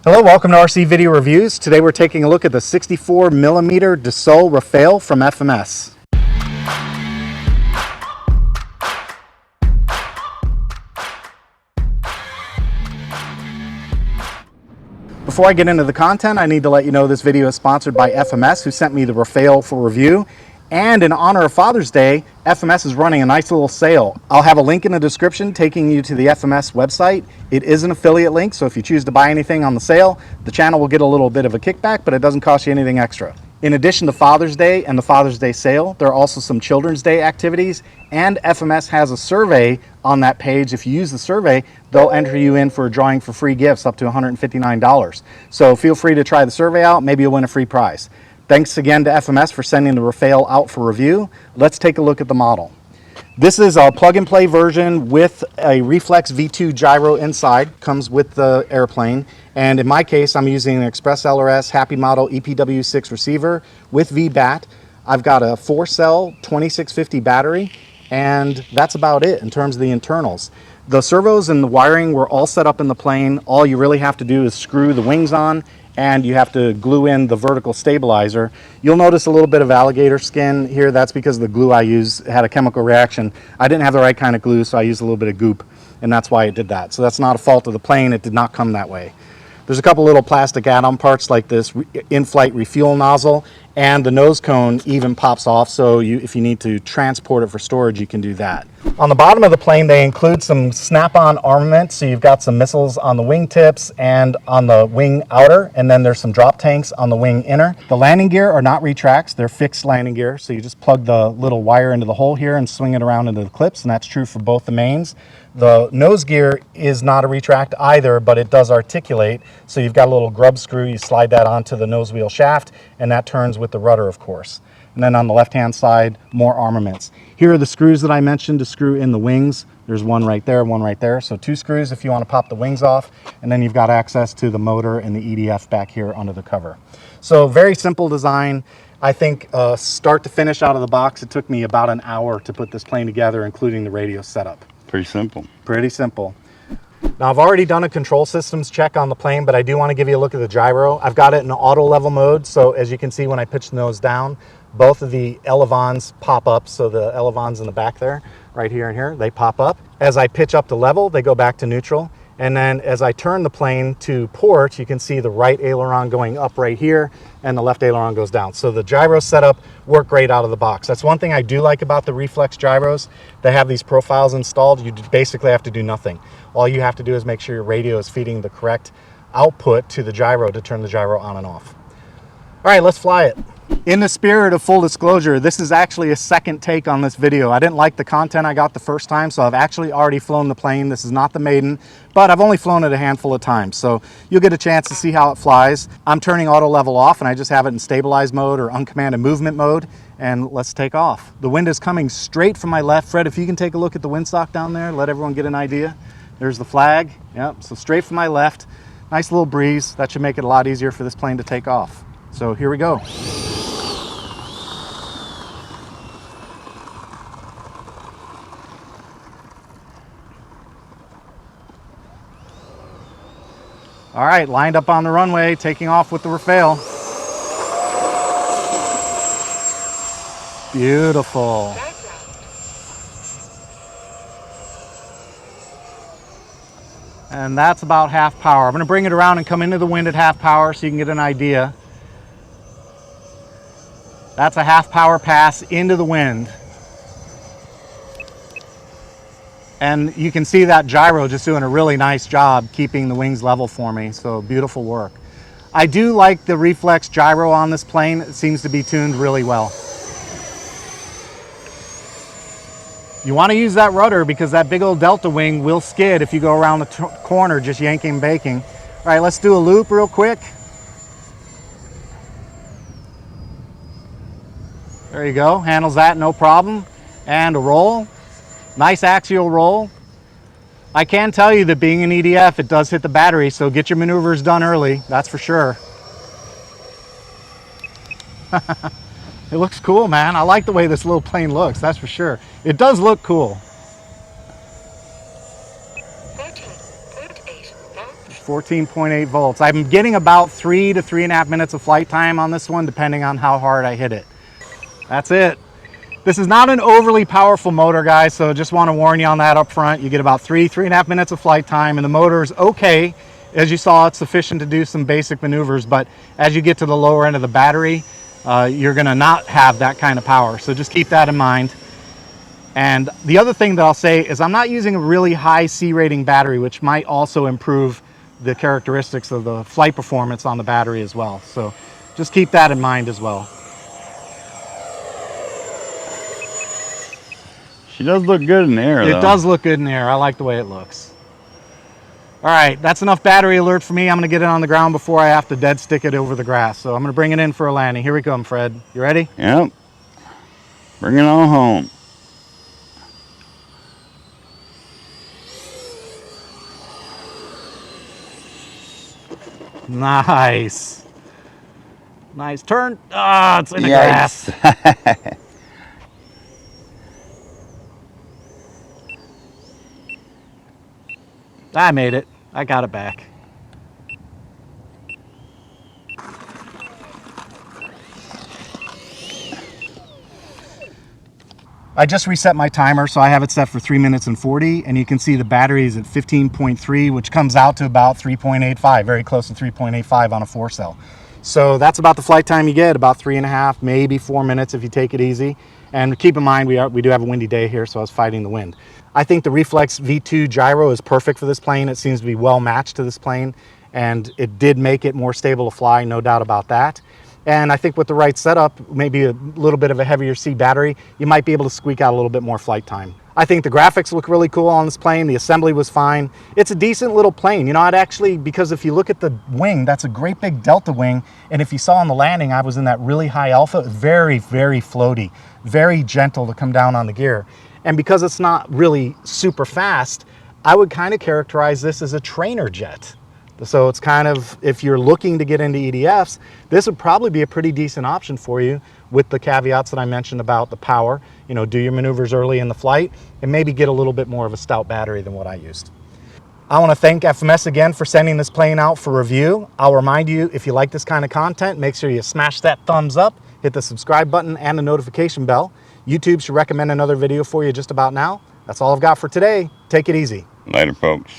Hello, welcome to RC Video Reviews. Today we're taking a look at the 64mm Dassault Rafale from FMS. Before I get into the content, I need to let you know this video is sponsored by FMS, who sent me the Rafale for review. And in honor of Father's Day, FMS is running a nice little sale. I'll have a link in the description taking you to the FMS website. It is an affiliate link, so if you choose to buy anything on the sale, the channel will get a little bit of a kickback, but it doesn't cost you anything extra. In addition to Father's Day and the Father's Day sale, there are also some Children's Day activities, and FMS has a survey on that page. If you use the survey, they'll enter you in for a drawing for free gifts up to $159. So feel free to try the survey out. Maybe you'll win a free prize. Thanks again to FMS for sending the Rafale out for review. Let's take a look at the model. This is a plug-and-play version with a Reflex V2 gyro inside, comes with the airplane. And in my case, I'm using an Express LRS Happy Model EPW6 receiver with VBAT. I've got a 4-cell 2650 battery, and that's about it in terms of the internals. The servos and the wiring were all set up in the plane. All you really have to do is screw the wings on, and you have to glue in the vertical stabilizer. You'll notice a little bit of alligator skin here. That's because the glue I used had a chemical reaction. I didn't have the right kind of glue, so I used a little bit of goop, and that's why it did that. So that's not a fault of the plane. It did not come that way. There's a couple little plastic add-on parts like this in-flight refuel nozzle, and the nose cone even pops off, so if you need to transport it for storage, you can do that. On the bottom of the plane, they include some snap-on armament, so you've got some missiles on the wingtips and on the wing outer, and then there's some drop tanks on the wing inner. The landing gear are not retracts, they're fixed landing gear, so you just plug the little wire into the hole here and swing it around into the clips, and that's true for both the mains. The nose gear is not a retract either, but it does articulate, so you've got a little grub screw, you slide that onto the nose wheel shaft, and that turns with the rudder, of course. And then on the left-hand side, more armaments. Here are the screws that I mentioned to screw in the wings. There's one right there, so 2 screws if you want to pop the wings off, and then you've got access to the motor and the EDF back here under the cover. So very simple design. I think start to finish out of the box, it took me about an hour to put this plane together, including the radio setup. Pretty simple. Pretty simple. Now, I've already done a control systems check on the plane, but I do want to give you a look at the gyro. I've got it in auto level mode, so as you can see when I pitch the nose down, both of the elevons pop up. So the elevons in the back there, right here and here, they pop up. As I pitch up to level, they go back to neutral. And then as I turn the plane to port, you can see the right aileron going up right here and the left aileron goes down. So the gyro setup worked great out of the box. That's one thing I do like about the Reflex gyros. They have these profiles installed. You basically have to do nothing. All you have to do is make sure your radio is feeding the correct output to the gyro to turn the gyro on and off. All right, let's fly it. In the spirit of full disclosure, this is actually a second take on this video. I didn't like the content I got the first time, so I've actually already flown the plane. This is not the maiden, but I've only flown it a handful of times, so you'll get a chance to see how it flies. I'm turning auto level off, and I just have it in stabilized mode or uncommanded movement mode, and let's take off. The wind is coming straight from my left. Fred, if you can take a look at the windsock down there, let everyone get an idea. There's the flag. Yep, so straight from my left. Nice little breeze. That should make it a lot easier for this plane to take off. So here we go. All right, lined up on the runway, taking off with the Rafale. Beautiful. And that's about half power. I'm going to bring it around and come into the wind at half power so you can get an idea. That's a half power pass into the wind. And you can see that gyro just doing a really nice job keeping the wings level for me, so beautiful work. I do like the Reflex gyro on this plane. It seems to be tuned really well. You want to use that rudder because that big old Delta wing will skid if you go around the corner just yanking and baking. All right, let's do a loop real quick. There you go, handles that no problem. And a roll. Nice axial roll. I can tell you that being an EDF, it does hit the battery, so get your maneuvers done early, that's for sure. It looks cool, man. I like the way this little plane looks, that's for sure. It does look cool. 14.8 volts. I'm getting about 3 to 3.5 minutes of flight time on this one, depending on how hard I hit it. That's it. This is not an overly powerful motor, guys, so just want to warn you on that up front. You get about 3.5 minutes of flight time, and the motor is okay. As you saw, it's sufficient to do some basic maneuvers, but as you get to the lower end of the battery, you're going to not have that kind of power. So just keep that in mind. And the other thing that I'll say is I'm not using a really high C rating battery, which might also improve the characteristics of the flight performance on the battery as well. So just keep that in mind as well. She does look good in the air, though. It does look good in the air. I like the way it looks. All right, that's enough battery alert for me. I'm gonna get it on the ground before I have to dead stick it over the grass. So I'm gonna bring it in for a landing. Here we come, Fred. You ready? Yep. Bring it on home. Nice. Nice turn. Ah, it's in the grass. I made it. I got it back. I just reset my timer, so I have it set for 3 minutes and 40, and you can see the battery is at 15.3, which comes out to about 3.85, very close to 3.85 on a 4-cell. So that's about the flight time you get, about 3.5, maybe 4 minutes if you take it easy. And keep in mind, we do have a windy day here, so I was fighting the wind. I think the Reflex V2 gyro is perfect for this plane. It seems to be well matched to this plane, and it did make it more stable to fly, no doubt about that. And I think with the right setup, maybe a little bit of a heavier C battery, you might be able to squeak out a little bit more flight time. I think the graphics look really cool on this plane. The assembly was fine. It's a decent little plane. You know, I'd actually, because if you look at the wing, that's a great big delta wing. And if you saw on the landing, I was in that really high alpha, very, very floaty, very gentle to come down on the gear. And because it's not really super fast, I would kind of characterize this as a trainer jet. So it's kind of, if you're looking to get into EDFs, this would probably be a pretty decent option for you with the caveats that I mentioned about the power. You know, do your maneuvers early in the flight and maybe get a little bit more of a stout battery than what I used. I want to thank FMS again for sending this plane out for review. I'll remind you, if you like this kind of content, make sure you smash that thumbs up, hit the subscribe button and the notification bell. YouTube should recommend another video for you just about now. That's all I've got for today. Take it easy. Later, folks.